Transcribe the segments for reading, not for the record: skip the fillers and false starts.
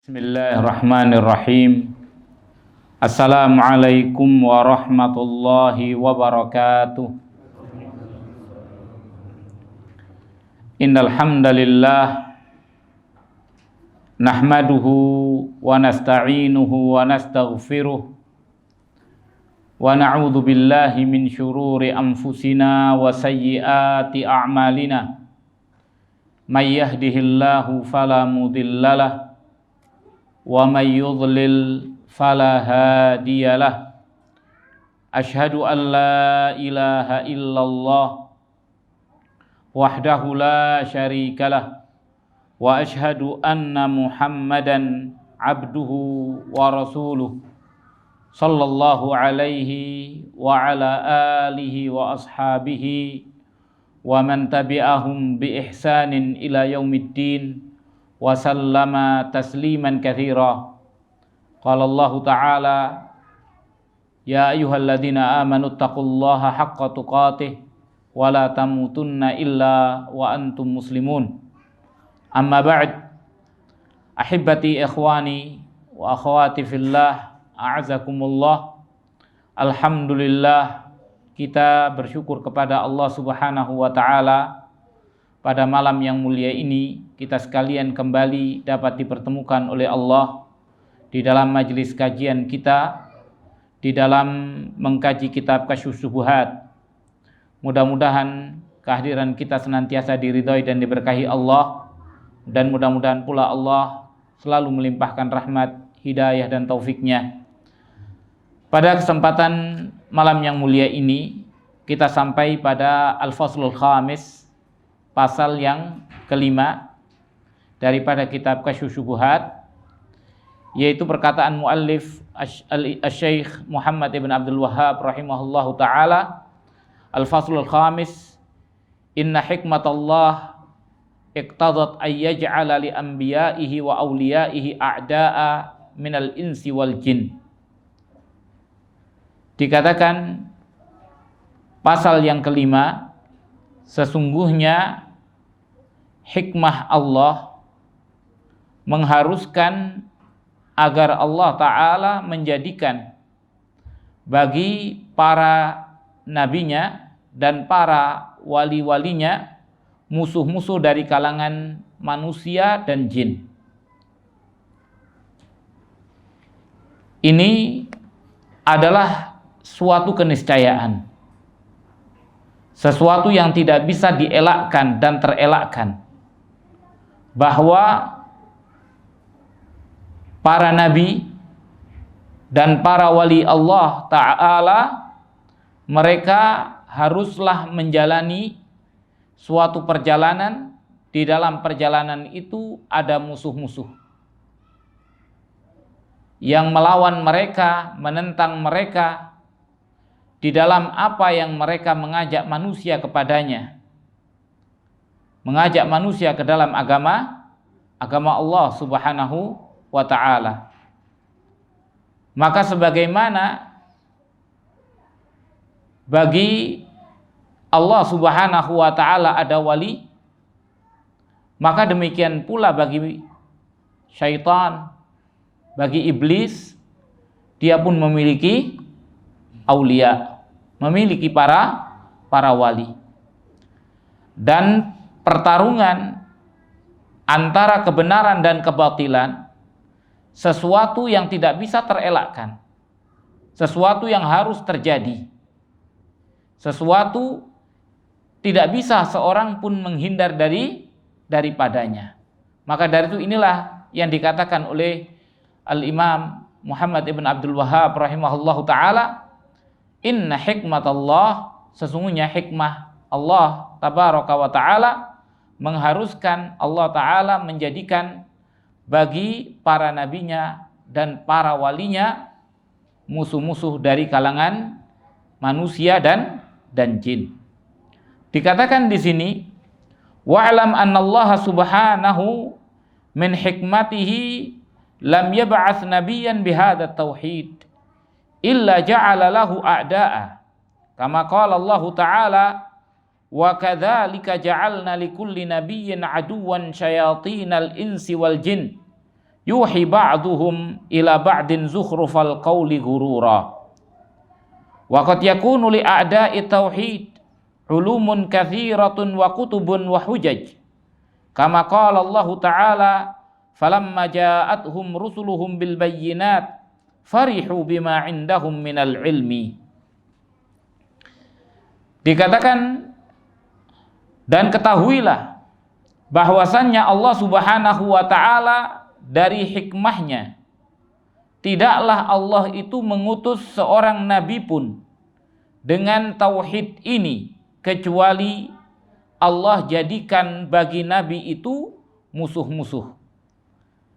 Bismillahirrahmanirrahim. Assalamualaikum warahmatullahi wabarakatuh. Innal hamdalillah nahmaduhu wa nasta'inuhu wa nastaghfiruh wa na'udzu billahi min syururi anfusina wa sayyiati a'malina. May yahdihillahu fala mudhillalah wa may yudlil fala hadiyalah. Asyhadu an la ilaha illallah wahdahu la syarikalah wa asyhadu anna Muhammadan abduhu wa rasuluh sallallahu alaihi wa ala alihi wa ashabihi wa man tabi'ahum bi ihsanin ila yaumiddin wa sallama tasliman katsira. Qala Allah Ta'ala, ya ayyuhalladzina amanu taqullaha haqqa tuqatih wa la tamutunna illa wa antum muslimun. Amma ba'd, ahibbati ikhwani wa akhwati fillah, a'azakumullah. Alhamdulillah, kita bersyukur kepada Allah Subhanahu wa Ta'ala. Pada malam yang mulia ini, kita sekalian kembali dapat dipertemukan oleh Allah di dalam majelis kajian kita, di dalam mengkaji kitab Kasyfus Syubuhat. Mudah-mudahan kehadiran kita senantiasa diridhai dan diberkahi Allah, dan mudah-mudahan pula Allah selalu melimpahkan rahmat, hidayah dan taufiknya. Pada kesempatan malam yang mulia ini, kita sampai pada Al-Faslul Khamis, pasal yang kelima daripada kitab Kasyfus Syubuhat, yaitu perkataan muallif Asy-Syaikh Muhammad ibn Abdul Wahhab rahimahullahu ta'ala. Al-Faslul Khamis, inna hikmatallah iqtadat ay yaj'ala li anbiya'ihi wa awliya'ihi a'da'a minal insi wal jin. Dikatakan pasal yang kelima, sesungguhnya hikmah Allah mengharuskan agar Allah Ta'ala menjadikan bagi para nabinya dan para wali-walinya musuh-musuh dari kalangan manusia dan jin. Ini adalah suatu keniscayaan, sesuatu yang tidak bisa dielakkan dan terelakkan, bahwa para nabi dan para wali Allah Ta'ala, mereka haruslah menjalani suatu perjalanan. Di dalam perjalanan itu ada musuh-musuh yang melawan mereka, menentang mereka di dalam apa yang mereka mengajak manusia kepadanya, mengajak manusia ke dalam agama Allah Subhanahu wa Ta'ala. Maka sebagaimana bagi Allah Subhanahu wa Ta'ala ada wali, maka demikian pula bagi syaitan, bagi iblis, dia pun memiliki aulia, memiliki para wali. Dan pertarungan antara kebenaran dan kebatilan sesuatu yang tidak bisa terelakkan, sesuatu yang harus terjadi, sesuatu tidak bisa seorang pun menghindar daripadanya. Maka dari itu inilah yang dikatakan oleh Al-Imam Muhammad ibn Abdul Wahhab rahimahullahu ta'ala, inna hikmatallah, sesungguhnya hikmah Allah tabaraka wa ta'ala mengharuskan Allah Ta'ala menjadikan bagi para nabinya dan para walinya musuh-musuh dari kalangan manusia dan jin. Dikatakan di sini, wa'lam annallaha subhanahu min hikmatihi lam yab'ats nabiyyan bihadza tauhid illa ja'ala lahu a'da'a kama qala Allah Ta'ala Wa kadzalika ja'alna likulli nabiyyin aduwwan syayatinal insi wal jin yuhi ba'duhum ila ba'din zukhrufal qawli ghurura. Wa qad yakunu li a'da'i tauhid ulumun katsiratun wa kutubun wa hujaj. Kama qala Allah Ta'ala, falamma ja'atuhum rusuluhum bil bayyinat farihu bima 'indahum minal ilmi. Dikatakan, dan ketahuilah bahwasannya Allah Subhanahu wa Ta'ala dari hikmahnya, tidaklah Allah itu mengutus seorang nabi pun dengan tauhid ini kecuali Allah jadikan bagi nabi itu musuh-musuh.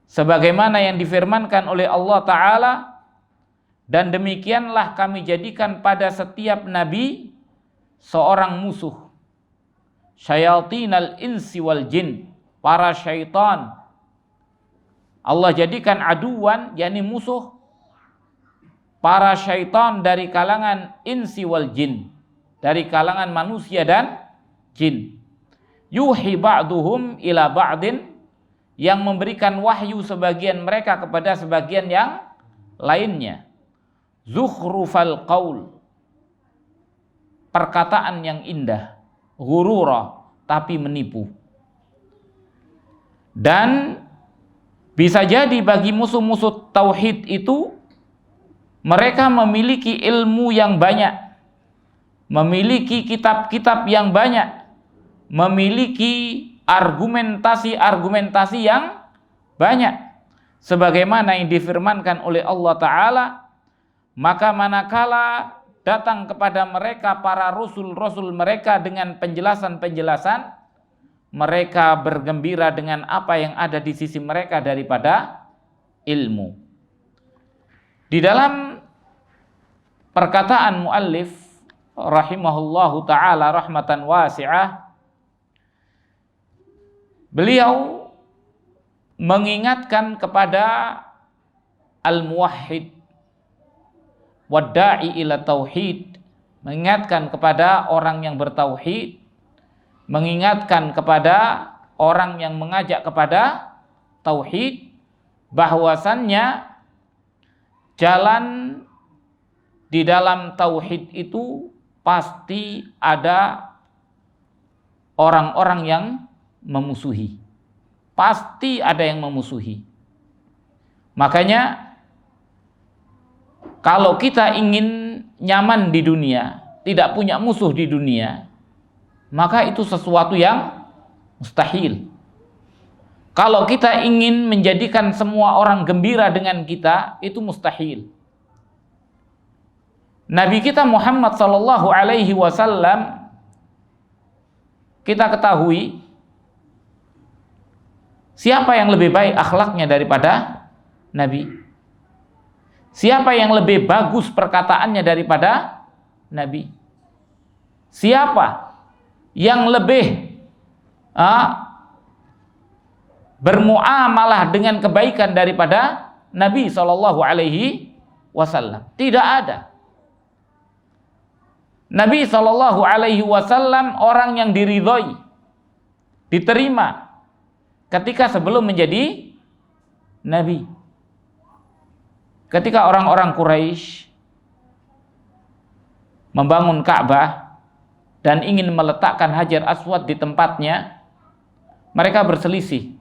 Sebagaimana yang difirmankan oleh Allah Ta'ala, dan demikianlah kami jadikan pada setiap nabi seorang musuh. Syayatinal insi wal jin, para syaitan Allah jadikan aduan, yakni musuh, para syaitan dari kalangan insi wal jin, dari kalangan manusia dan jin. Yuhi ba'duhum ila ba'din, yang memberikan wahyu sebagian mereka kepada sebagian yang lainnya. Zukhrufal qaul, perkataan yang indah. Ghurura, tapi menipu. Dan bisa jadi bagi musuh-musuh tauhid itu, mereka memiliki ilmu yang banyak, memiliki kitab-kitab yang banyak, memiliki argumentasi-argumentasi yang banyak. Sebagaimana yang difirmankan oleh Allah Ta'ala, maka manakala datang kepada mereka para rasul-rasul mereka dengan penjelasan-penjelasan, mereka bergembira dengan apa yang ada di sisi mereka daripada ilmu. Di dalam perkataan muallif rahimahullahu ta'ala rahmatan wasi'ah, beliau mengingatkan kepada al-muwahhid wadda'i ila tauhid, mengingatkan kepada orang yang bertauhid, mengingatkan kepada orang yang mengajak kepada tauhid, bahwasannya jalan di dalam tauhid itu pasti ada orang-orang yang memusuhi. Pasti ada yang memusuhi. Makanya kalau kita ingin nyaman di dunia, tidak punya musuh di dunia, maka itu sesuatu yang mustahil. Kalau kita ingin menjadikan semua orang gembira dengan kita, itu mustahil. Nabi kita Muhammad sallallahu alaihi wasallam, kita ketahui siapa yang lebih baik akhlaknya daripada Nabi? Siapa yang lebih bagus perkataannya daripada Nabi? Siapa yang lebih bermuamalah dengan kebaikan daripada Nabi sallallahu alaihi wasallam? Tidak ada. Nabi sallallahu alaihi wasallam orang yang diridhoi, diterima ketika sebelum menjadi nabi. Ketika orang-orang Quraisy membangun Ka'bah dan ingin meletakkan Hajar Aswad di tempatnya, mereka berselisih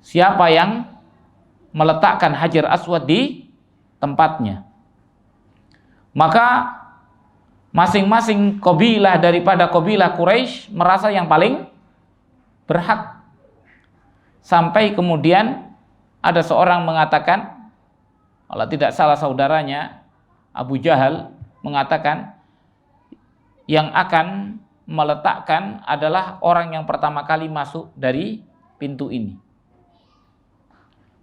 siapa yang meletakkan Hajar Aswad di tempatnya. Maka masing-masing kabilah daripada kabilah Quraisy merasa yang paling berhak. Sampai kemudian ada seorang mengatakan, kalau tidak salah saudaranya Abu Jahal mengatakan, yang akan meletakkan adalah orang yang pertama kali masuk dari pintu ini.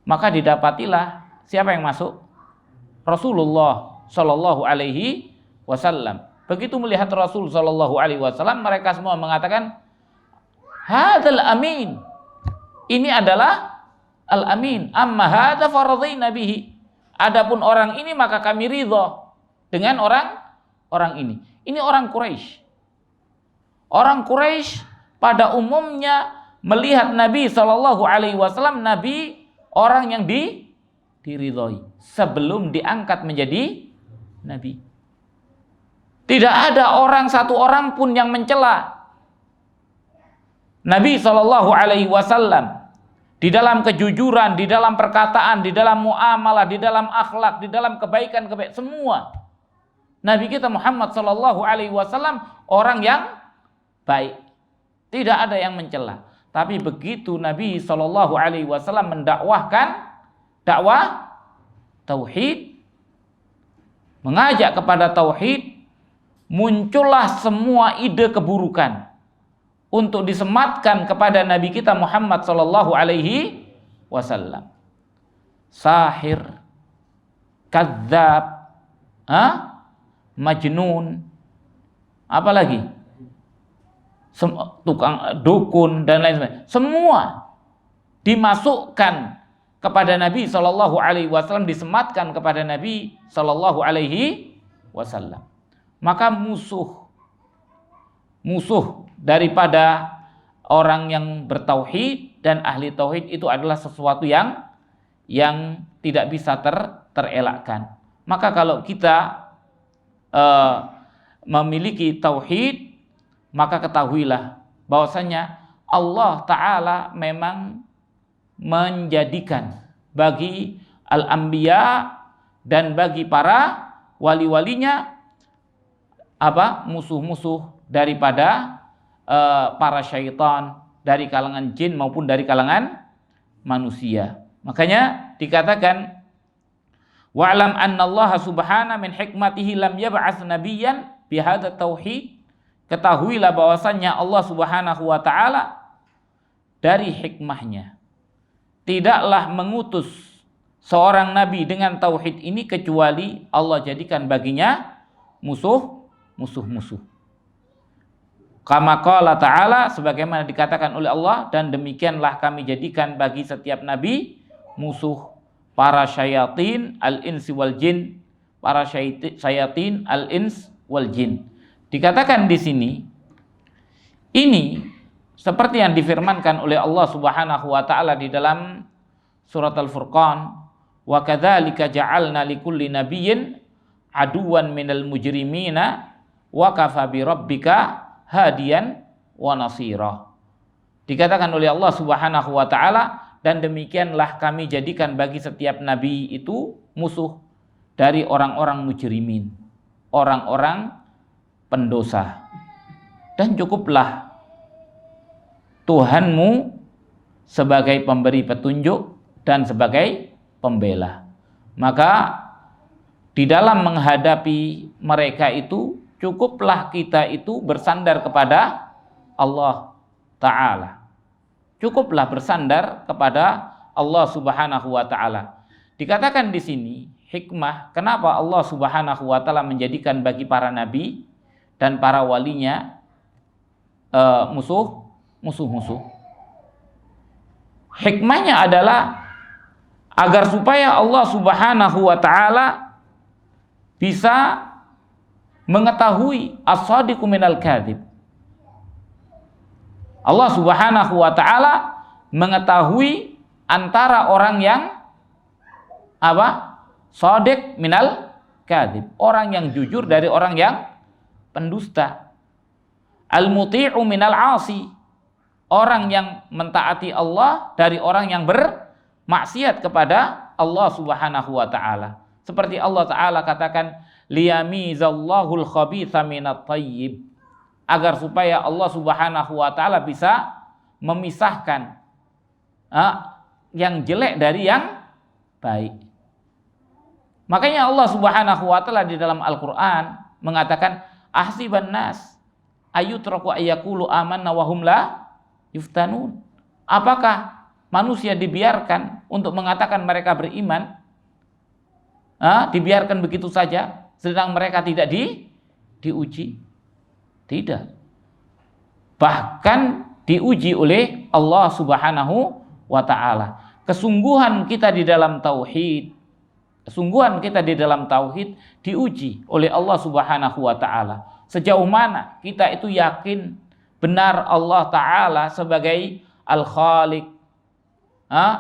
Maka didapatilah siapa yang masuk? Rasulullah Shallallahu Alaihi Wasallam. Begitu melihat Rasul Shallallahu Alaihi Wasallam, mereka semua mengatakan, hadal amin. Ini adalah al-amin. Amma hadza faradhaina bihi. Adapun orang ini maka kami ridha dengan orang ini. Ini orang Quraisy. Orang Quraisy pada umumnya melihat Nabi Shallallahu Alaihi Wasallam, Nabi orang yang diridhoi sebelum diangkat menjadi nabi. Tidak ada satu orang pun yang mencela Nabi Shallallahu Alaihi Wasallam di dalam kejujuran, di dalam perkataan, di dalam muamalah, di dalam akhlak, di dalam kebaikan semua. Nabi kita Muhammad Shallallahu Alaihi Wasallam orang yang baik, tidak ada yang mencela. Tapi begitu Nabi Shallallahu Alaihi Wasallam mendakwahkan dakwah tauhid, mengajak kepada tauhid, muncullah semua ide keburukan untuk disematkan kepada Nabi kita Muhammad Sallallahu Alaihi Wasallam. Sahir, kadzab, majnun, apalagi tukang dukun dan lain sebagainya. Semua dimasukkan kepada Nabi Sallallahu Alaihi Wasallam, disematkan kepada Nabi Sallallahu Alaihi Wasallam. Maka musuh daripada orang yang bertauhid dan ahli tauhid itu adalah sesuatu yang tidak bisa terelakkan. Maka kalau kita memiliki tauhid, maka ketahuilah bahwasanya Allah Ta'ala memang menjadikan bagi al-anbiya dan bagi para wali-walinya musuh-musuh daripada para syaitan dari kalangan jin maupun dari kalangan manusia. Makanya dikatakan wa'lam annallaha subhana min hikmatihi lam yab'ats nabiyyan bihadza tauhid. Ketahuilah bahwasannya Allah Subhanahu wa taala dari hikmahnya tidaklah mengutus seorang nabi dengan tauhid ini kecuali Allah jadikan baginya musuh. Kama qala ta'ala, sebagaimana dikatakan oleh Allah, dan demikianlah kami jadikan bagi setiap nabi musuh para syayatin al-insi wal jin, para syayatin al-ins wal jin. Dikatakan di sini ini seperti yang difirmankan oleh Allah Subhanahu wa taala di dalam surat Al-Furqan, wa kadzalika ja'alna likulli nabiyyin aduwan minal mujrimina wa kafa bi rabbika hadiyan wa nasira. Dikatakan oleh Allah Subhanahu wa taala, dan demikianlah kami jadikan bagi setiap nabi itu musuh dari orang-orang mujrimin, orang-orang pendosa. Dan cukuplah Tuhanmu sebagai pemberi petunjuk dan sebagai pembela. Maka di dalam menghadapi mereka itu cukuplah kita itu bersandar kepada Allah Ta'ala. Cukuplah bersandar kepada Allah Subhanahu wa taala. Dikatakan di sini hikmah kenapa Allah Subhanahu wa taala menjadikan bagi para nabi dan para walinya musuh-musuh. Hikmahnya adalah agar supaya Allah Subhanahu wa taala bisa mengetahui as-sadiqu minal kadzib. Allah Subhanahu wa taala mengetahui antara orang yang shadiq minal kadzib, orang yang jujur dari orang yang pendusta. Al-muti'u minal 'asi, orang yang mentaati Allah dari orang yang bermaksiat kepada Allah Subhanahu wa taala. Seperti Allah Ta'ala katakan liyamizallahul khabitha minat thayyib, agar supaya Allah Subhanahu wa taala bisa memisahkan yang jelek dari yang baik. Makanya Allah Subhanahu wa taala di dalam Al-Qur'an mengatakan ahsiban nas ayutraku ayyaqulu amanna wa hum la yuftanun. Apakah manusia dibiarkan untuk mengatakan mereka beriman? Dibiarkan begitu saja sedang mereka tidak diuji? Tidak. Bahkan diuji oleh Allah Subhanahu wa taala. Kesungguhan kita di dalam tauhid, diuji oleh Allah Subhanahu wa taala. Sejauh mana kita itu yakin benar Allah Ta'ala sebagai Al-Khaliq,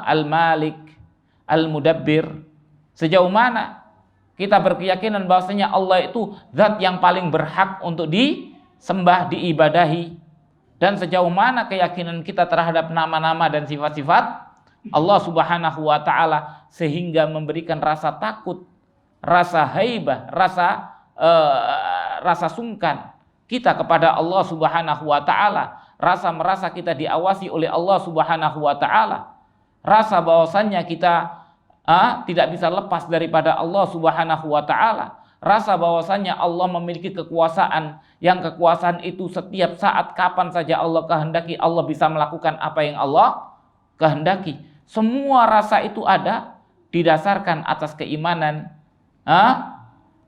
Al-Malik, Al-Mudabbir. Sejauh mana kita berkeyakinan bahwasanya Allah itu zat yang paling berhak untuk disembah, diibadahi. Dan sejauh mana keyakinan kita terhadap nama-nama dan sifat-sifat Allah Subhanahu wa taala sehingga memberikan rasa takut, rasa haibah, rasa sungkan kita kepada Allah Subhanahu wa taala, rasa merasa kita diawasi oleh Allah Subhanahu wa taala, rasa bahwasannya kita tidak bisa lepas daripada Allah Subhanahu wa taala, rasa bahwasannya Allah memiliki kekuasaan yang kekuasaan itu setiap saat kapan saja Allah kehendaki Allah bisa melakukan apa yang Allah kehendaki. Semua rasa itu ada didasarkan atas keimanan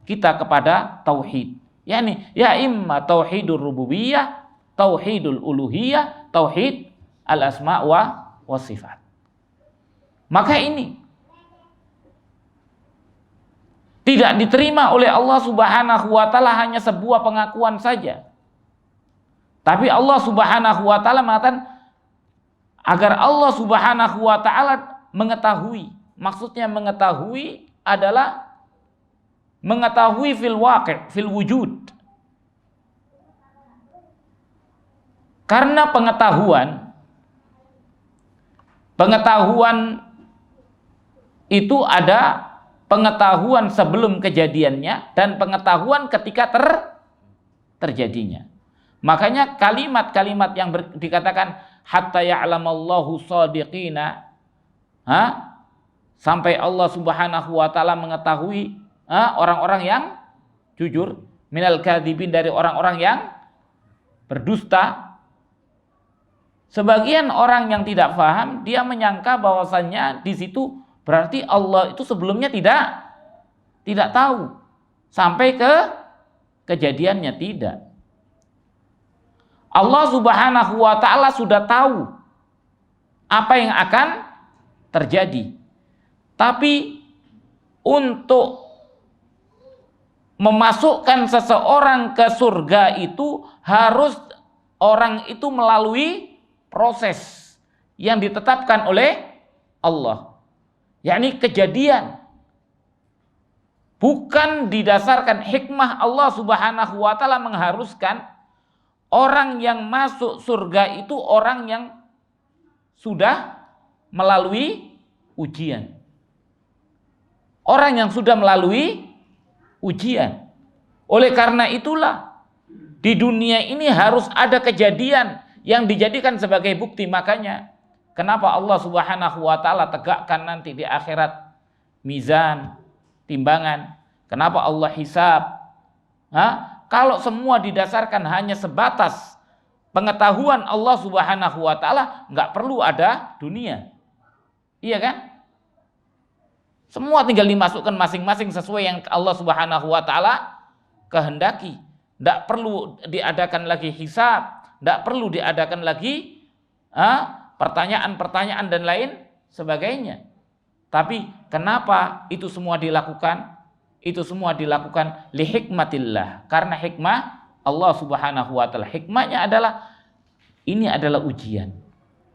kita kepada tauhid. Yani ya imma tauhidur rububiyah, tauhidul uluhiyah, tauhid al-asma wa sifat. Maka ini tidak diterima oleh Allah Subhanahu wa taala hanya sebuah pengakuan saja. Tapi Allah Subhanahu wa taala mengatakan agar Allah Subhanahu wa taala mengetahui. Maksudnya mengetahui adalah mengetahui fil waqi', fil wujud. Karena pengetahuan itu ada pengetahuan sebelum kejadiannya dan pengetahuan ketika terjadinya. Makanya kalimat-kalimat yang dikatakan hatta ya'lamallahu shadiqina, sampai Allah Subhanahu wa taala mengetahui orang-orang yang jujur, minal kadzibin, dari orang-orang yang berdusta. Sebagian orang yang tidak paham, dia menyangka bahwasannya di situ berarti Allah itu sebelumnya tidak tahu sampai ke kejadiannya. Tidak. Allah Subhanahu wa taala sudah tahu apa yang akan terjadi. Tapi untuk memasukkan seseorang ke surga itu harus orang itu melalui proses yang ditetapkan oleh Allah, yakni kejadian, bukan didasarkan hikmah Allah Subhanahu wa taala mengharuskan orang yang masuk surga itu orang yang sudah melalui ujian. Orang yang sudah melalui ujian. Oleh karena itulah di dunia ini harus ada kejadian yang dijadikan sebagai bukti. Makanya kenapa Allah Subhanahu wa taala tegakkan nanti di akhirat mizan, timbangan. Kenapa Allah hisab? Kalau semua didasarkan hanya sebatas pengetahuan Allah Subhanahu wa taala, nggak perlu ada dunia. Iya kan? Semua tinggal dimasukkan masing-masing sesuai yang Allah Subhanahu wa taala kehendaki. Nggak perlu diadakan lagi hisab, nggak perlu diadakan lagi pertanyaan-pertanyaan dan lain sebagainya. Tapi kenapa itu semua dilakukan? Itu semua dilakukan li hikmatillah, karena hikmah Allah Subhanahu wa taala. Hikmahnya adalah ini adalah ujian.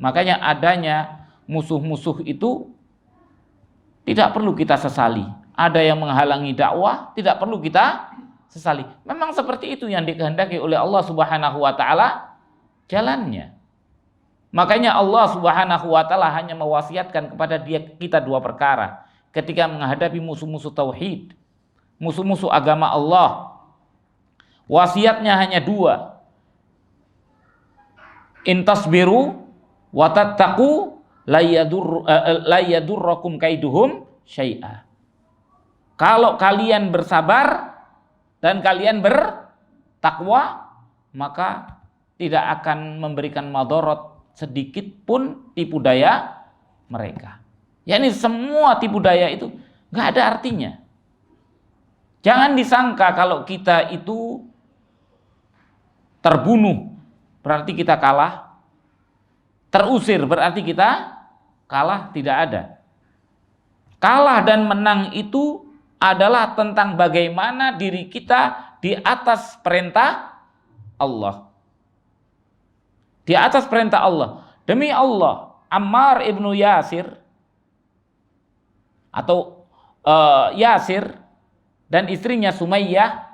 Makanya adanya musuh-musuh itu tidak perlu kita sesali. Ada yang menghalangi dakwah, tidak perlu kita sesali. Memang seperti itu yang dikehendaki oleh Allah Subhanahu wa taala jalannya. Makanya Allah Subhanahu wa taala hanya mewasiatkan kepada kita dua perkara ketika menghadapi musuh-musuh tauhid, musuh-musuh agama Allah. Wasiatnya hanya dua. In tasbiru wa tattaqu la yadurrukum kaiduhum syai'a. Kalau kalian bersabar dan kalian bertakwa, maka tidak akan memberikan madarat sedikit pun tipu daya mereka. Yani semua tipu daya itu nggak ada artinya. Jangan disangka kalau kita itu terbunuh berarti kita kalah, terusir berarti kita kalah. Tidak ada. Kalah dan menang itu adalah tentang bagaimana diri kita di atas perintah Allah. Di atas perintah Allah. Demi Allah, Ammar ibnu Yasir atau Yasir dan istrinya Sumayyah,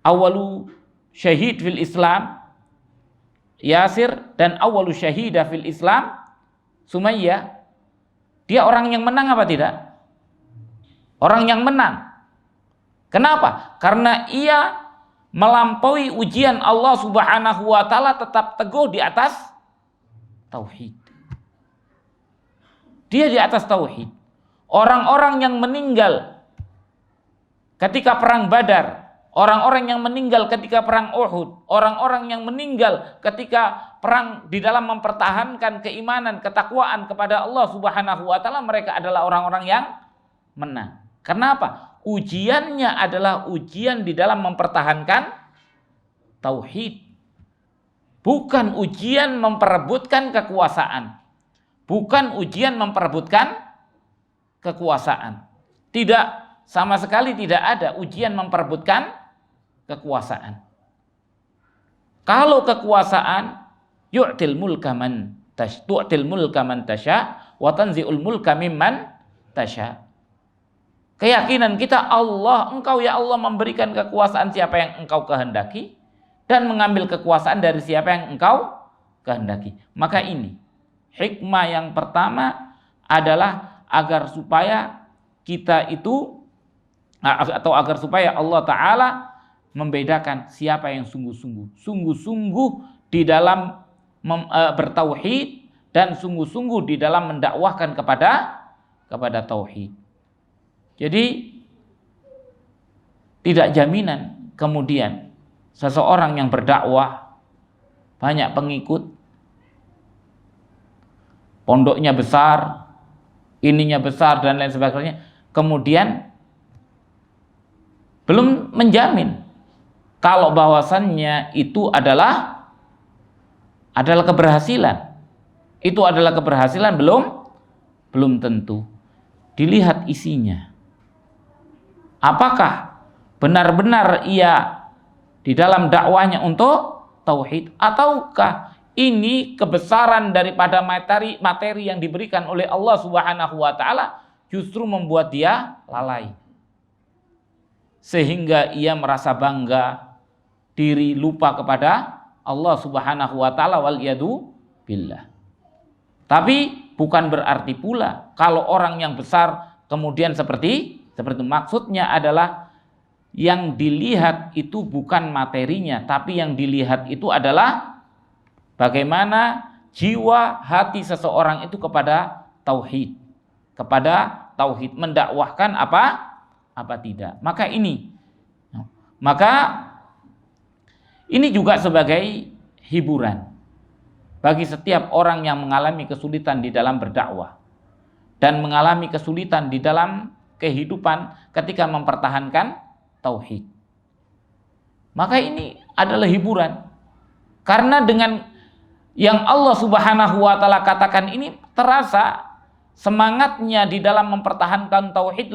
awalu syahid fil Islam Yasir dan awalu syahidah fil Islam Sumayyah, dia orang yang menang apa tidak? Orang yang menang. Kenapa? Karena ia melampaui ujian Allah Subhanahu wa taala, tetap teguh di atas tauhid. Dia di atas tauhid. Orang-orang yang meninggal ketika perang Badar, orang-orang yang meninggal ketika perang Uhud, orang-orang yang meninggal ketika perang di dalam mempertahankan keimanan, ketakwaan kepada Allah Subhanahu wa taala, mereka adalah orang-orang yang menang. Kenapa? Ujiannya adalah ujian di dalam mempertahankan tauhid. Bukan ujian memperebutkan kekuasaan. Bukan ujian memperebutkan kekuasaan. Tidak, sama sekali tidak ada ujian memperebutkan kekuasaan. Kalau kekuasaan, yu'til mulka man tasya wa tanzi'ul mulka mimman tasya. Keyakinan kita, engkau ya Allah memberikan kekuasaan siapa yang engkau kehendaki dan mengambil kekuasaan dari siapa yang engkau kehendaki. Maka ini hikmah yang pertama adalah agar supaya kita itu, atau agar supaya Allah Ta'ala membedakan siapa yang sungguh-sungguh di dalam bertauhid dan sungguh-sungguh di dalam mendakwahkan kepada tauhid. Jadi tidak jaminan kemudian seseorang yang berdakwah banyak pengikut, pondoknya besar, ininya besar dan lain sebagainya, kemudian belum menjamin kalau bahwasannya itu adalah keberhasilan. Itu adalah keberhasilan, belum tentu. Dilihat isinya. Apakah benar-benar ia di dalam dakwahnya untuk tauhid, ataukah ini kebesaran daripada materi yang diberikan oleh Allah Subhanahu wa taala justru membuat dia lalai, sehingga ia merasa bangga diri, lupa kepada Allah Subhanahu wa taala, wal iyadu billah. Tapi bukan berarti pula kalau orang yang besar kemudian seperti itu. Maksudnya adalah yang dilihat itu bukan materinya, tapi yang dilihat itu adalah bagaimana jiwa hati seseorang itu kepada tauhid, mendakwahkan apa tidak. Maka ini juga sebagai hiburan bagi setiap orang yang mengalami kesulitan di dalam berdakwah dan mengalami kesulitan di dalam kehidupan ketika mempertahankan tauhid. Maka ini adalah hiburan. Karena dengan yang Allah Subhanahu wa taala katakan ini, terasa semangatnya di dalam mempertahankan tauhid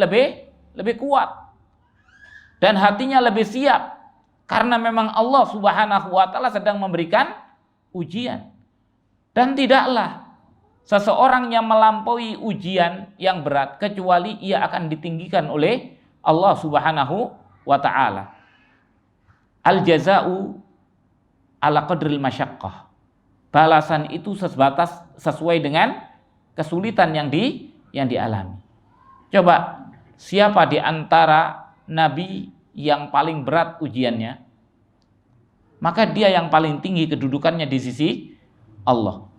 lebih kuat. Dan hatinya lebih siap. Karena memang Allah Subhanahu wa taala sedang memberikan ujian. Dan tidaklah seseorang yang melampaui ujian yang berat kecuali ia akan ditinggikan oleh Allah Subhanahu wa taala. Al jaza'u ala qadril masyaqqah. Balasan itu sesuai dengan kesulitan yang dialami. Coba, siapa di antara nabi yang paling berat ujiannya? Maka dia yang paling tinggi kedudukannya di sisi Allah.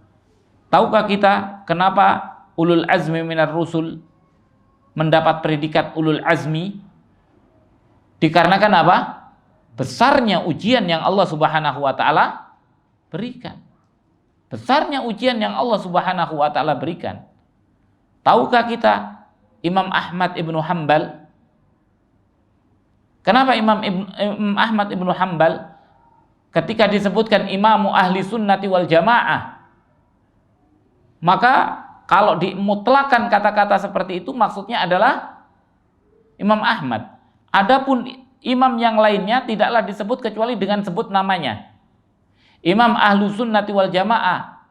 Tahukah kita kenapa ulul azmi minar rusul mendapat predikat ulul azmi? Dikarenakan apa? Besarnya ujian yang Allah Subhanahu wa taala berikan. Besarnya ujian yang Allah Subhanahu wa taala berikan. Tahukah kita Imam Ahmad ibnu Hanbal? Kenapa Imam Ahmad ibnu Hanbal ketika disebutkan imamu ahli sunnati wal jamaah, maka kalau dimutlakan kata-kata seperti itu maksudnya adalah Imam Ahmad. Adapun imam yang lainnya tidaklah disebut kecuali dengan sebut namanya. Imam ahlu sunnati wal jamaah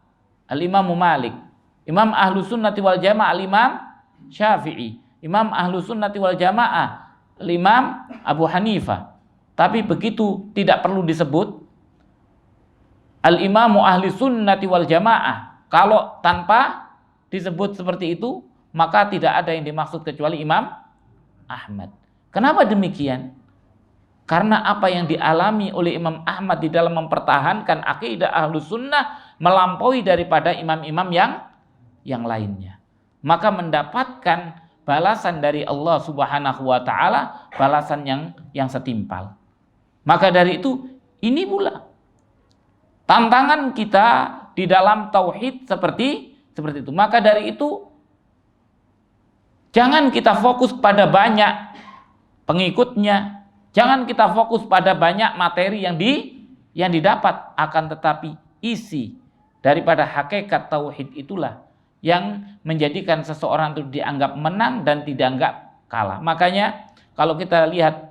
al-imamu Malik. Imam ahlu sunnati wal jamaah al-imam Syafi'i, Imam Ahlus Sunnati wal Jamaah, Imam Abu Hanifah. Tapi begitu tidak perlu disebut Al-Imamu Ahli Sunnati wal Jamaah. Kalau tanpa disebut seperti itu, maka tidak ada yang dimaksud kecuali Imam Ahmad. Kenapa demikian? Karena apa yang dialami oleh Imam Ahmad di dalam mempertahankan akidah Ahlus Sunnah melampaui daripada imam-imam yang lainnya. Maka mendapatkan balasan dari Allah Subhanahu wa taala, balasan yang setimpal. Maka dari itu, ini pula tantangan kita di dalam tauhid seperti itu. Maka dari itu, jangan kita fokus pada banyak pengikutnya, jangan kita fokus pada banyak materi yang didapat, akan tetapi isi daripada hakikat tauhid itulah yang menjadikan seseorang itu dianggap menang dan tidak dianggap kalah. Makanya kalau kita lihat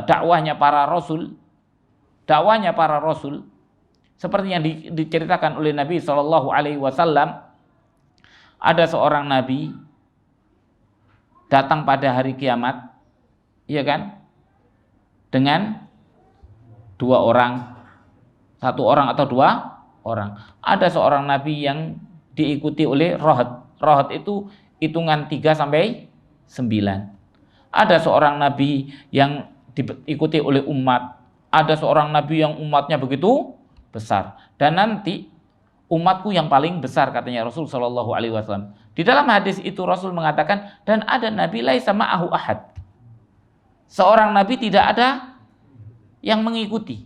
dakwahnya para rasul seperti yang diceritakan oleh Nabi SAW, ada seorang nabi datang pada hari kiamat, iya kan, dengan dua orang, satu orang atau dua orang. Ada seorang nabi yang diikuti oleh rohat. Rohat itu hitungan 3 sampai 9. Ada seorang nabi yang diikuti oleh umat. Ada seorang nabi yang umatnya begitu besar. Dan nanti umatku yang paling besar, katanya Rasul Shallallahu Alaihi Wasallam. Di dalam hadis itu Rasul mengatakan, dan ada nabi laisa ma'ahu ahad. Seorang nabi tidak ada yang mengikuti.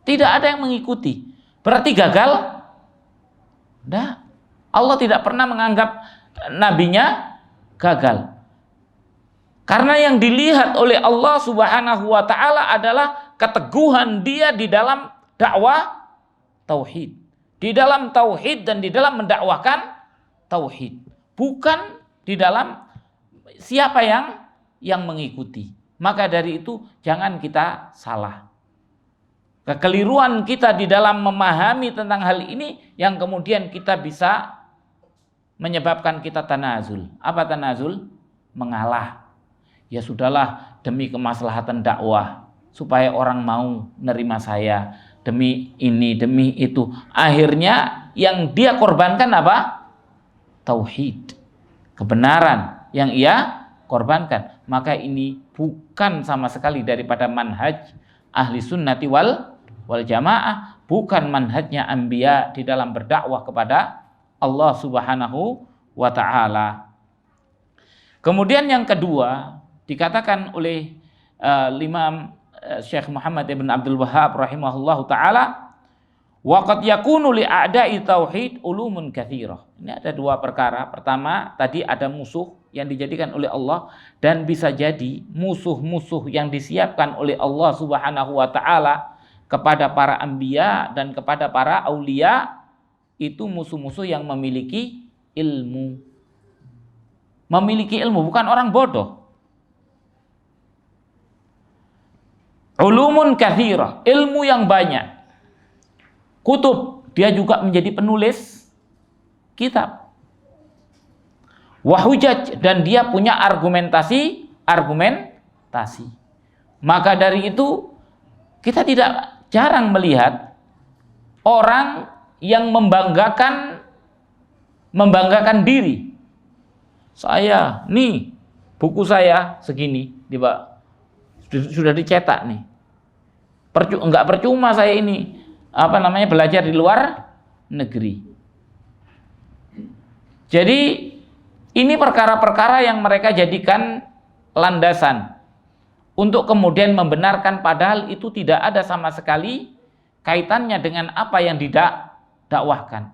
Tidak ada yang mengikuti. Berarti gagal? Tidak. Allah tidak pernah menganggap nabinya gagal. Karena yang dilihat oleh Allah Subhanahu wa taala adalah keteguhan dia di dalam dakwah tauhid. Di dalam tauhid dan di dalam mendakwahkan tauhid. Bukan di dalam siapa yang mengikuti. Maka dari itu jangan kita salah. Kekeliruan kita di dalam memahami tentang hal ini yang kemudian kita bisa menyebabkan kita tanazul. Apa tanazul? Mengalah. Ya sudahlah, demi kemaslahatan dakwah, supaya orang mau nerima saya, demi ini, demi itu. Akhirnya yang dia korbankan apa? Tauhid, kebenaran yang ia korbankan. Maka ini bukan sama sekali daripada manhaj ahli sunnati wal jamaah, bukan manhajnya anbiya di dalam berdakwah kepada Allah Subhanahu wa ta'ala. Kemudian yang kedua, dikatakan oleh Imam Syekh Muhammad ibn Abdul Wahhab rahimahullahu ta'ala, waqad yakunu li a'da'i tauhid ulumun katsirah. Ini ada dua perkara. Pertama, tadi ada musuh yang dijadikan oleh Allah, dan bisa jadi musuh-musuh yang disiapkan oleh Allah Subhanahu wa ta'ala kepada para anbiya dan kepada para aulia, itu musuh-musuh yang memiliki ilmu. Memiliki ilmu, bukan orang bodoh. Ulumun katsirah, ilmu yang banyak. Kutub, dia juga menjadi penulis kitab. Wahujaj, dan dia punya argumentasi. Maka dari itu kita tidak jarang melihat orang yang membanggakan diri. Saya, nih buku saya segini, sudah dicetak nih. Enggak percuma saya ini belajar di luar negeri. Jadi ini perkara-perkara yang mereka jadikan landasan untuk kemudian membenarkan, padahal itu tidak ada sama sekali kaitannya dengan apa yang didakwahkan.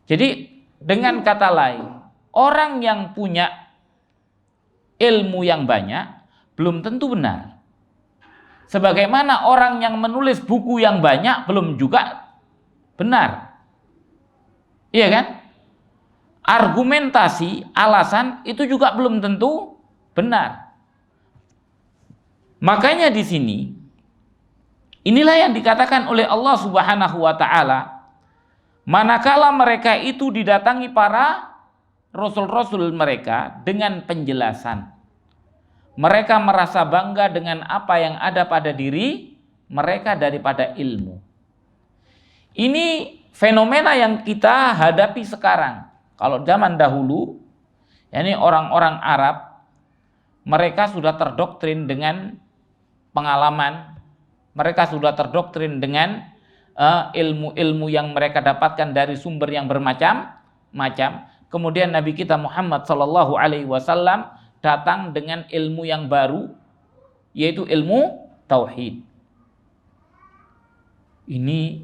Jadi dengan kata lain, orang yang punya ilmu yang banyak belum tentu benar. Sebagaimana orang yang menulis buku yang banyak belum juga benar. Iya kan? Argumentasi, alasan itu juga belum tentu benar. Makanya di sini inilah yang dikatakan oleh Allah Subhanahu wa ta'ala, manakala mereka itu didatangi para rasul-rasul mereka dengan penjelasan. Mereka merasa bangga dengan apa yang ada pada diri mereka daripada ilmu. Ini fenomena yang kita hadapi sekarang. Kalau zaman dahulu, yakni orang-orang Arab, mereka sudah terdoktrin dengan pengalaman, mereka sudah terdoktrin dengan ilmu-ilmu yang mereka dapatkan dari sumber yang bermacam-macam. Kemudian Nabi kita Muhammad SAW datang dengan ilmu yang baru, yaitu ilmu tauhid. Ini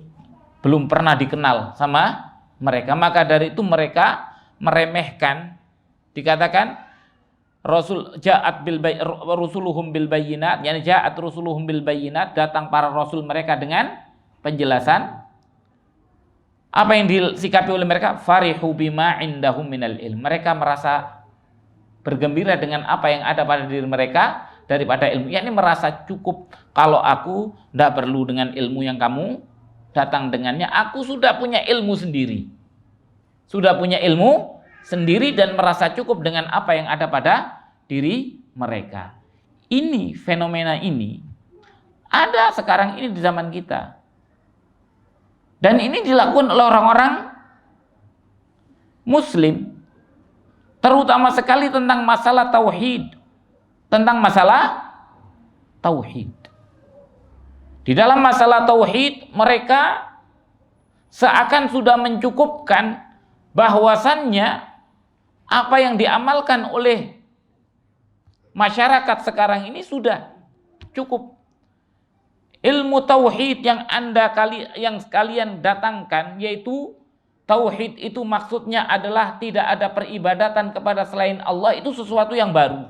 belum pernah dikenal sama mereka, maka dari itu mereka meremehkan. Dikatakan rusuluhum bil bayyinat, yani ja'at rusuluhum bil bayyinat, datang para rasul mereka dengan penjelasan. Apa yang disikapi oleh mereka? Farihu bima indahum minal ilm. Mereka merasa bergembira dengan apa yang ada pada diri mereka daripada ilmu. Yakni merasa cukup, kalau aku tidak perlu dengan ilmu yang kamu datang dengannya, aku sudah punya ilmu sendiri. Sudah punya ilmu sendiri dan merasa cukup dengan apa yang ada pada diri mereka. Ini fenomena ini ada sekarang ini di zaman kita. Dan ini dilakukan oleh orang-orang muslim, terutama sekali tentang masalah tauhid. Tentang masalah tauhid. Di dalam masalah tauhid, mereka seakan sudah mencukupkan bahwasannya apa yang diamalkan oleh masyarakat sekarang ini sudah cukup. Ilmu tauhid yang kalian datangkan, yaitu tauhid itu maksudnya adalah tidak ada peribadatan kepada selain Allah, itu sesuatu yang baru.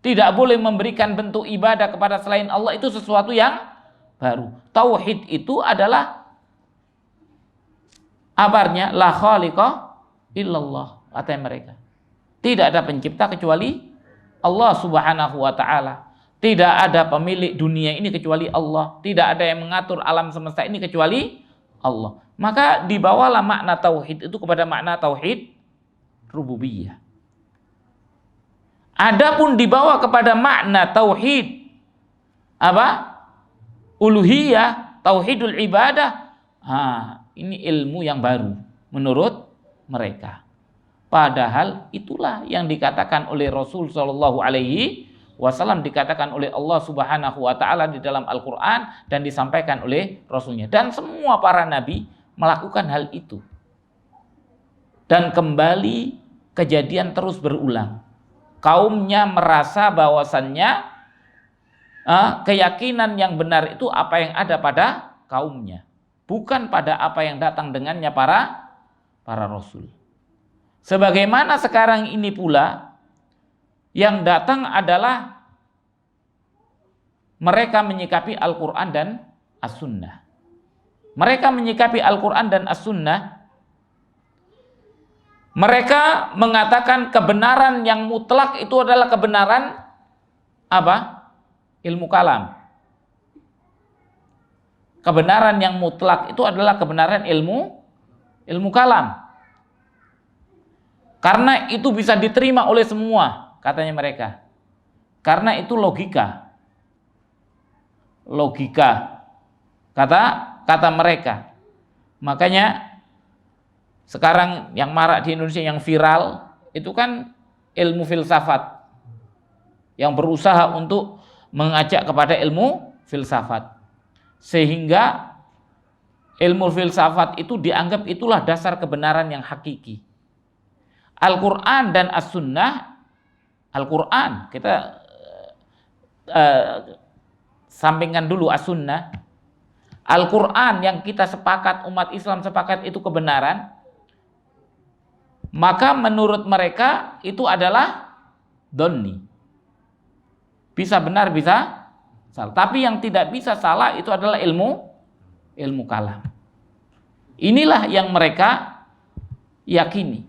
Tidak boleh memberikan bentuk ibadah kepada selain Allah, itu sesuatu yang baru. Tauhid itu adalah kabarnya la khaliqa illallah, kata mereka. Tidak ada pencipta kecuali Allah Subhanahu wa taala. Tidak ada pemilik dunia ini kecuali Allah. Tidak ada yang mengatur alam semesta ini kecuali Allah. Maka dibawalah makna tauhid itu kepada makna tauhid rububiyah. Adapun dibawa kepada makna tauhid apa? Uluhiyah, tauhidul ibadah. Ini ilmu yang baru menurut mereka. Padahal itulah yang dikatakan oleh Rasul sallallahu alaihi wasallam, dikatakan oleh Allah Subhanahu wa taala di dalam Al-Qur'an dan disampaikan oleh Rasulnya. Dan semua para nabi melakukan hal itu. Dan kembali kejadian terus berulang. Kaumnya merasa bahwasannya keyakinan yang benar itu apa yang ada pada kaumnya, bukan pada apa yang datang dengannya para rasul. Sebagaimana sekarang ini pula yang datang adalah mereka menyikapi Al-Quran dan As-Sunnah. Mereka menyikapi Al-Quran dan As-Sunnah. Mereka mengatakan kebenaran yang mutlak itu adalah kebenaran apa? Ilmu kalam. Kebenaran yang mutlak itu adalah kebenaran ilmu kalam. Karena itu bisa diterima oleh semua, katanya mereka. Karena itu logika. Logika. Kata mereka. Makanya sekarang yang marak di Indonesia, yang viral, itu kan ilmu filsafat. Yang berusaha untuk mengajak kepada ilmu filsafat. Sehingga ilmu filsafat itu dianggap itulah dasar kebenaran yang hakiki. Al-Quran dan As-Sunnah, Al-Quran kita sampingkan dulu As-Sunnah. Al-Quran yang kita sepakat, umat Islam sepakat itu kebenaran, maka menurut mereka itu adalah donni. Bisa benar, bisa salah. Tapi yang tidak bisa salah itu adalah ilmu kalam. Inilah yang mereka yakini.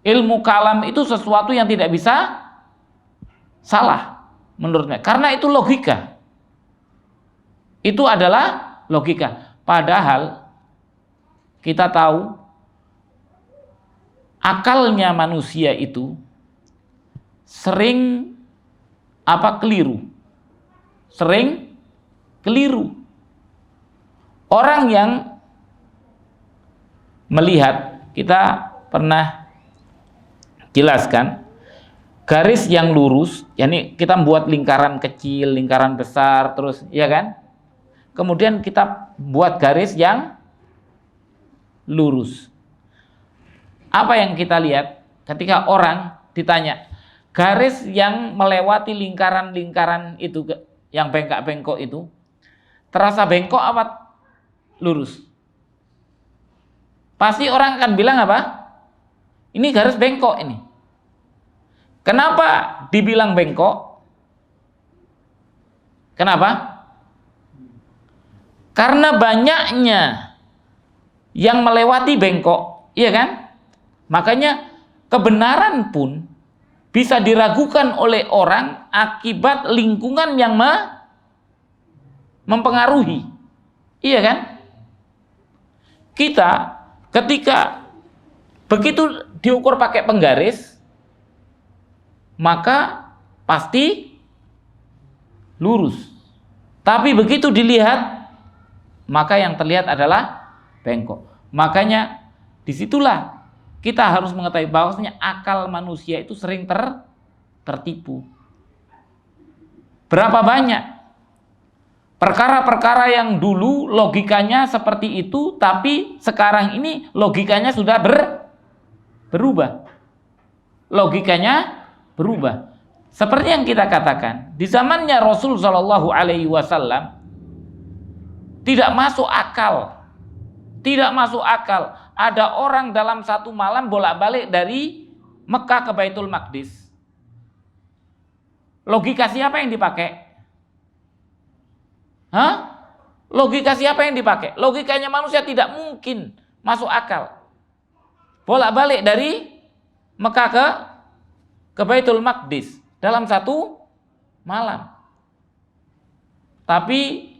Ilmu kalam itu sesuatu yang tidak bisa salah menurut mereka. Karena itu logika. Itu adalah logika. Padahal kita tahu akalnya manusia itu sering keliru. Sering keliru. Orang yang melihat, kita pernah jelaskan, garis yang lurus, yakni kita membuat lingkaran kecil, lingkaran besar, terus, ya kan? Kemudian kita buat garis yang lurus. Apa yang kita lihat ketika orang ditanya, garis yang melewati lingkaran-lingkaran itu, yang bengkak-bengkok itu, terasa bengkok apa lurus? Pasti orang akan bilang apa? Ini garis bengkok ini. Kenapa dibilang bengkok? Kenapa? Karena banyaknya yang melewati bengkok, iya kan? Makanya kebenaran pun bisa diragukan oleh orang akibat lingkungan yang mempengaruhi. Iya kan? Kita ketika begitu diukur pakai penggaris, maka pasti lurus. Tapi begitu dilihat, maka yang terlihat adalah bengkok. Makanya disitulah kita harus mengetahui bahwasanya akal manusia itu sering tertipu. Berapa banyak perkara-perkara yang dulu logikanya seperti itu, tapi sekarang ini logikanya sudah berubah. Logikanya berubah. Seperti yang kita katakan, di zamannya Rasul Shallallahu Alaihi Wasallam tidak masuk akal. Tidak masuk akal. Ada orang dalam satu malam bolak-balik dari Mekah ke Baitul Maqdis. Logika siapa yang dipakai? Logika siapa yang dipakai? Logikanya manusia tidak mungkin masuk akal. Bolak-balik dari Mekah ke Baitul Maqdis dalam satu malam. Tapi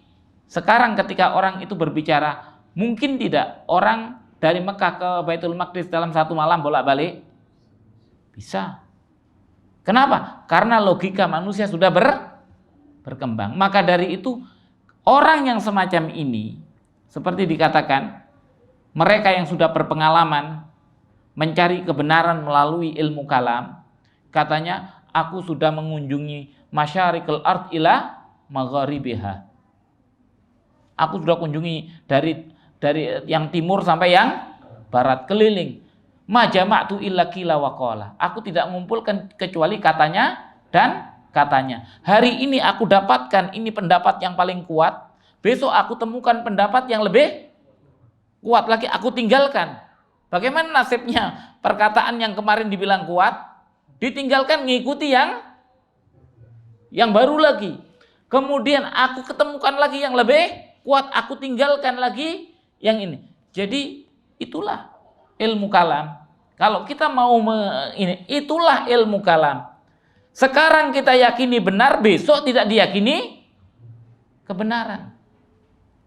sekarang ketika orang itu berbicara, mungkin tidak orang dari Mekah ke Baitul Maqdis dalam satu malam bolak-balik? Bisa. Kenapa? Karena logika manusia sudah berkembang. Maka dari itu, orang yang semacam ini, seperti dikatakan, mereka yang sudah berpengalaman mencari kebenaran melalui ilmu kalam, katanya, aku sudah mengunjungi masyarikul ard ila magharibiha. Aku sudah kunjungi dari yang timur sampai yang barat, keliling. Ma jama'tu illa qila wa qala. Aku tidak mengumpulkan kecuali katanya dan katanya. Hari ini aku dapatkan ini pendapat yang paling kuat, besok aku temukan pendapat yang lebih kuat lagi, aku tinggalkan. Bagaimana nasibnya perkataan yang kemarin dibilang kuat, ditinggalkan ngikuti yang baru lagi. Kemudian aku ketemukan lagi yang lebih kuat, aku tinggalkan lagi yang ini. Jadi itulah ilmu kalam. Kalau kita mau itulah ilmu kalam. Sekarang kita yakini benar, besok tidak diyakini kebenaran.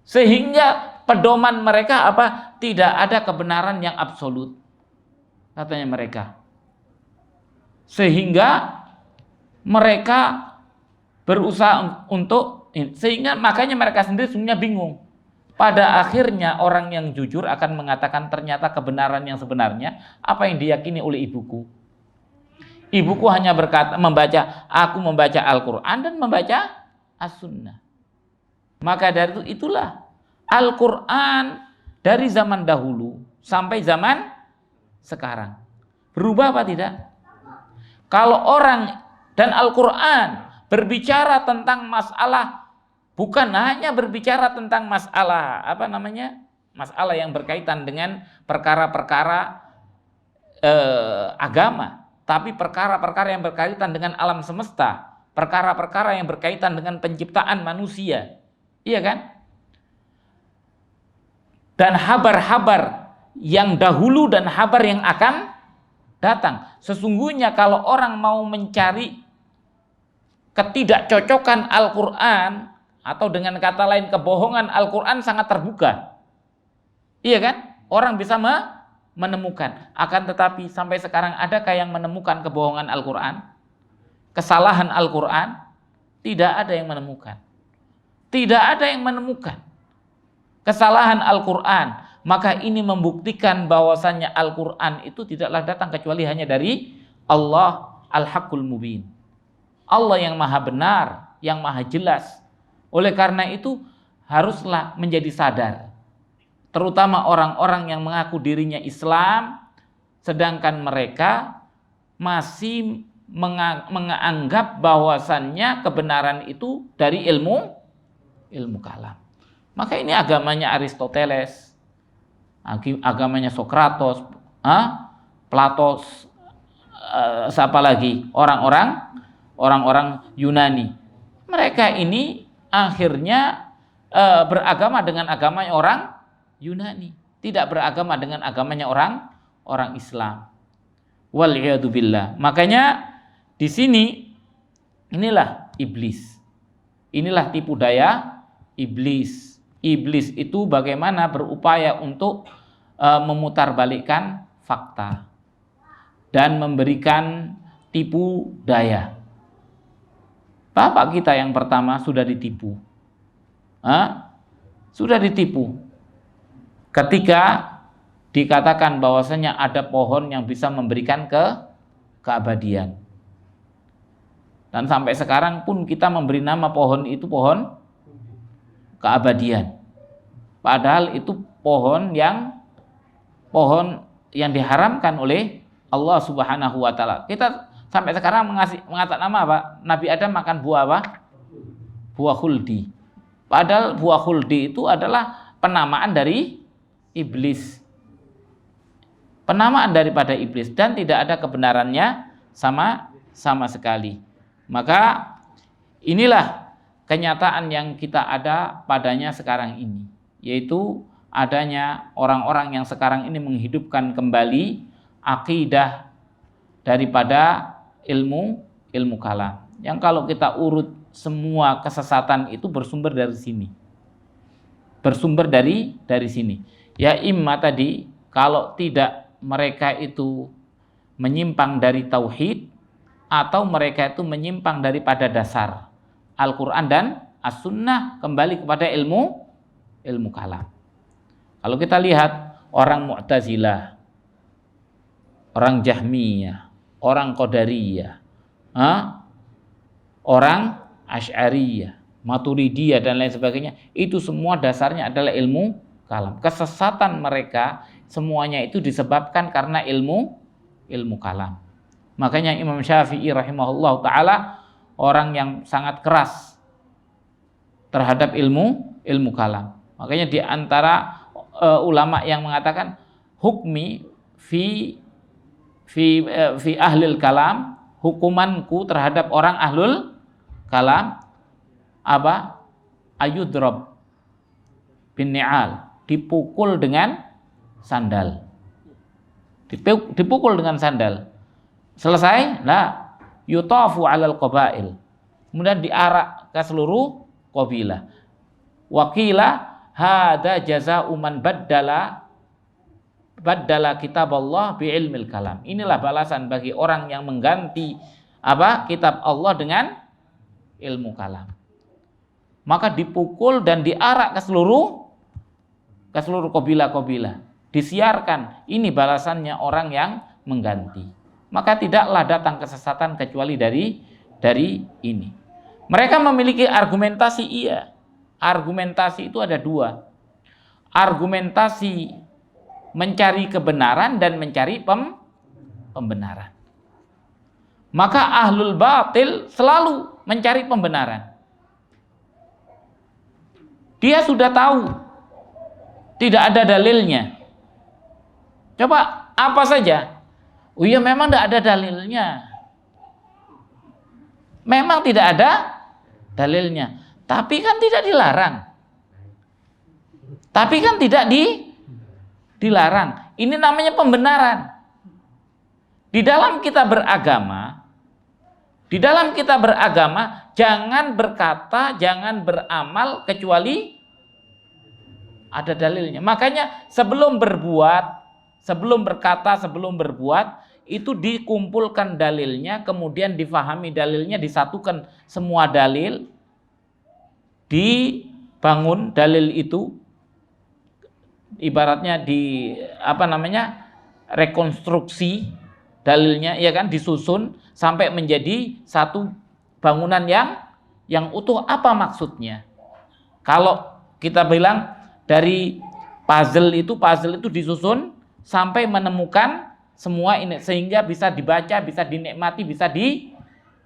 Sehingga pedoman mereka apa? Tidak ada kebenaran yang absolut, katanya mereka. Sehingga mereka berusaha untuk, sehingga makanya mereka sendiri sebenarnya bingung. Pada akhirnya orang yang jujur akan mengatakan ternyata kebenaran yang sebenarnya apa yang diyakini oleh ibuku. Ibuku hanya aku membaca Al-Quran dan membaca As-Sunnah. Maka dari itu itulah Al-Quran dari zaman dahulu sampai zaman sekarang. Berubah apa tidak? Kalau orang dan Al-Quran berbicara tentang masalah, bukan hanya berbicara tentang masalah masalah yang berkaitan dengan perkara-perkara agama, tapi perkara-perkara yang berkaitan dengan alam semesta, perkara-perkara yang berkaitan dengan penciptaan manusia, iya kan? Dan habar-habar yang dahulu dan habar yang akan datang. Sesungguhnya kalau orang mau mencari ketidakcocokan Al-Quran, atau dengan kata lain kebohongan Al-Quran sangat terbuka. Iya kan? Orang bisa menemukan. Akan tetapi sampai sekarang adakah yang menemukan kebohongan Al-Quran? Kesalahan Al-Quran? Tidak ada yang menemukan. Tidak ada yang menemukan kesalahan Al-Quran. Maka ini membuktikan bahwasannya Al-Quran itu tidaklah datang kecuali hanya dari Allah Al-Haqqul Mubin. Allah yang maha benar, yang maha jelas. Oleh karena itu haruslah menjadi sadar. Terutama orang-orang yang mengaku dirinya Islam, sedangkan mereka masih menganggap bahwasannya kebenaran itu dari ilmu kalam. Maka ini agamanya Aristoteles, agamanya Sokrates, Plato, siapa lagi? Orang-orang Yunani. Mereka ini akhirnya beragama dengan agamanya orang Yunani, tidak beragama dengan agamanya orang Islam. Wal'iyadzubillah. Makanya di sini inilah iblis. Inilah tipu daya iblis. Iblis itu bagaimana berupaya untuk memutarbalikkan fakta dan memberikan tipu daya. Bapak kita yang pertama sudah ditipu. Sudah ditipu. Ketika dikatakan bahwasanya ada pohon yang bisa memberikan keabadian. Dan sampai sekarang pun kita memberi nama pohon itu pohon keabadian. Padahal itu pohon yang diharamkan oleh Allah Subhanahu wa taala. Kita sampai sekarang mengatakan nama apa? Nabi Adam makan buah apa? Buah khuldi. Padahal buah khuldi itu adalah penamaan dari iblis. Penamaan daripada iblis dan tidak ada kebenarannya sama sekali. Maka inilah kenyataan yang kita ada padanya sekarang ini, yaitu adanya orang-orang yang sekarang ini menghidupkan kembali akidah daripada ilmu kalam. Yang kalau kita urut semua kesesatan itu bersumber dari sini. Bersumber dari sini. Ya imma tadi kalau tidak mereka itu menyimpang dari tauhid atau mereka itu menyimpang daripada dasar Al-Quran dan As-Sunnah kembali kepada ilmu kalam. Kalau kita lihat orang Mu'tazilah, orang Jahmiyah, orang Qadariyah, orang Asy'ariyah, Maturidiyah dan lain sebagainya, itu semua dasarnya adalah ilmu kalam. Kesesatan mereka semuanya itu disebabkan karena ilmu kalam. Makanya Imam Syafi'i rahimahullah ta'ala orang yang sangat keras terhadap ilmu kalam. Makanya di antara ulama yang mengatakan hukmi fi ahlil kalam, hukumanku terhadap orang ahlul kalam apa? Ayudrab bin ni'al, dipukul dengan sandal. Dipukul dengan sandal. Selesai? La yutafu 'alal qabail. Kemudian diarak ke seluruh qabilah. Waqila hada jazaa'u man baddala kitab Allah bi ilmil kalam. Inilah balasan bagi orang yang mengganti kitab Allah dengan ilmu kalam. Maka dipukul dan diarak ke seluruh qabilah-qabilah. Disiarkan, ini balasannya orang yang mengganti. Maka tidaklah datang kesesatan kecuali dari ini. Mereka memiliki argumentasi, iya. Argumentasi itu ada dua. Argumentasi mencari kebenaran dan mencari pembenaran. Maka ahlul batil selalu mencari pembenaran. Dia sudah tahu tidak ada dalilnya. Coba apa saja? Oh iya, memang tidak ada dalilnya. Memang tidak ada dalilnya. Tapi kan tidak dilarang. Tapi kan tidak dilarang. Ini namanya pembenaran. Di dalam kita beragama, jangan berkata, jangan beramal kecuali ada dalilnya. Makanya sebelum berbuat, sebelum berkata, sebelum berbuat, itu dikumpulkan dalilnya, kemudian difahami dalilnya, disatukan semua dalil, dibangun dalil itu, ibaratnya rekonstruksi dalilnya, ya kan, disusun sampai menjadi satu bangunan yang utuh. Apa maksudnya? Kalau kita bilang dari puzzle itu disusun sampai menemukan semua ini sehingga bisa dibaca, bisa dinikmati, bisa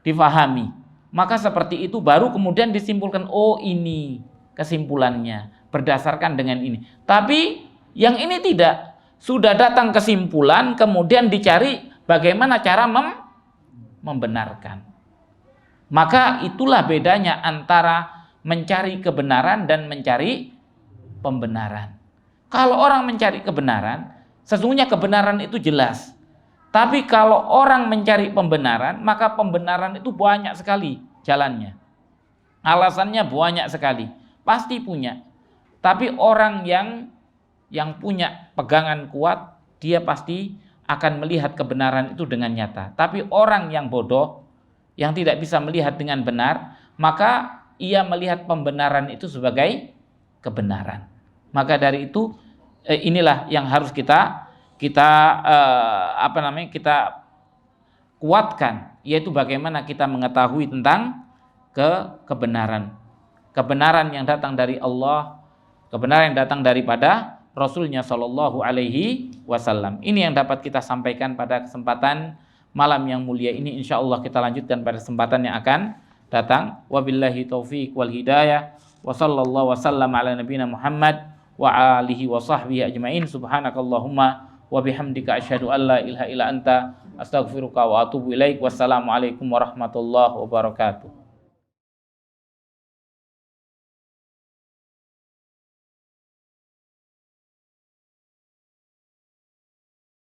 difahami. Maka seperti itu baru kemudian disimpulkan, oh ini kesimpulannya berdasarkan dengan ini. Tapi yang ini tidak, sudah datang kesimpulan, kemudian dicari bagaimana cara membenarkan. Maka itulah bedanya antara mencari kebenaran dan mencari pembenaran. Kalau orang mencari kebenaran, sesungguhnya kebenaran itu jelas. Tapi kalau orang mencari pembenaran, maka pembenaran itu banyak sekali jalannya. Alasannya banyak sekali. Pasti punya. Tapi orang yang punya pegangan kuat, dia pasti akan melihat kebenaran itu dengan nyata. Tapi orang yang bodoh, yang tidak bisa melihat dengan benar, maka ia melihat pembenaran itu sebagai kebenaran. Maka dari itu inilah yang harus kita kuatkan, yaitu bagaimana kita mengetahui tentang kebenaran. Kebenaran yang datang dari Allah, kebenaran yang datang daripada Rasulnya Shallallahu Alaihi Wasallam. Ini yang dapat kita sampaikan pada kesempatan malam yang mulia ini. Insya Allah kita lanjutkan pada kesempatan yang akan datang. Wabillahi taufiq wal hidayah. Wa sallallahu wasallam ala nabiyina Muhammad wa alihi wa sahbihi ajmain. Subhanakallahumma wa bihamdika asyhadu an la ilaha illa anta astaghfiruka wa atubu ilaik. Wassalamualaikum warahmatullahi wabarakatuh.